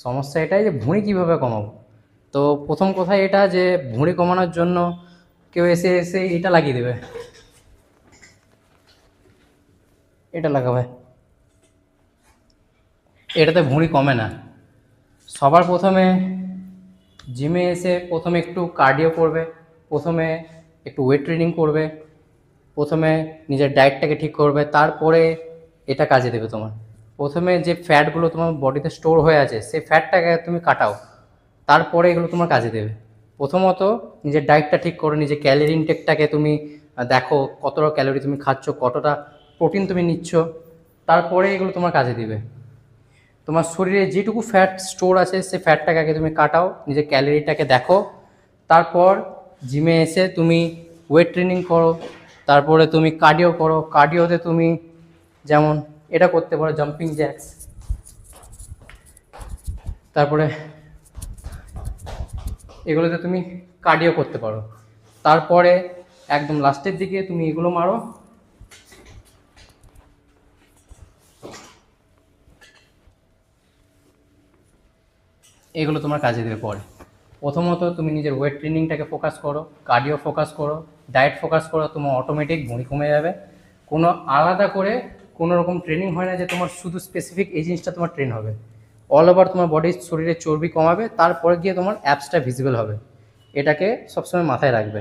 সমস্যা এটাই যে ভুঁড়ি কীভাবে কমাবো। তো প্রথম কথা এটা যে ভুঁড়ি কমানোর জন্য কেউ এসে এসে এটা লাগিয়ে দেবে, এটা লাগাবে, এটাতে ভুঁড়ি কমে না। সবার প্রথমে জিমে এসে প্রথমে একটু কার্ডিও করবে, প্রথমে একটু ওয়েট ট্রেনিং করবে, প্রথমে নিজের ডায়েটটাকে ঠিক করবে, তারপরে এটা কাজে দেবে তোমার। প্রথমে যে ফ্যাটগুলো তোমার বডিতে স্টোর হয়ে আছে সেই ফ্যাটটাকে তুমি কাটাও, তারপরে এগুলো তোমার কাজে দেবে। প্রথমত নিজের ডায়েটটা ঠিক করো, নিজের ক্যালোরি ইনটেকটাকে তুমি দেখো কতটা ক্যালোরি তুমি খাচ্ছ, কতটা প্রোটিন তুমি নিচ্ছ, তারপরে এগুলো তোমার কাজে দিবে। তোমার শরীরে যেটুকু ফ্যাট স্টোর আছে সে ফ্যাটটাকে আগে তুমি কাটাও, নিজের ক্যালোরিটাকে দেখো, তারপর জিমে এসে তুমি ওয়েট ট্রেনিং করো, তারপরে তুমি কার্ডিও করো। কার্ডিওতে তুমি যেমন এটা করতে পারো, জাম্পিং জ্যাক্স, তারপরে এগুলোতে তুমি কার্ডিও করতে পারো। তারপরে একদম লাস্টের দিকে তুমি এগুলো মারো, এগুলো তোমার কাজে দেবে পরে। প্রথমত তুমি নিজের ওয়েট ট্রেনিংটাকে ফোকাস করো, কার্ডিও ফোকাস করো, ডায়েট ফোকাস করো, তোমার অটোমেটিক ভুঁড়ি কমে যাবে। কোনো আলাদা করে কোনো রকম ট্রেনিং হয় না যে তোমার শুধু স্পেসিফিক এই জিনিসটা তোমার ট্রেন হবে। অল ওভার তোমার বডির শরীরে চর্বি কমাবে, তারপরে গিয়ে তোমার অ্যাপসটা ভিজিবল হবে। এটাকে সবসময় মাথায় রাখবে।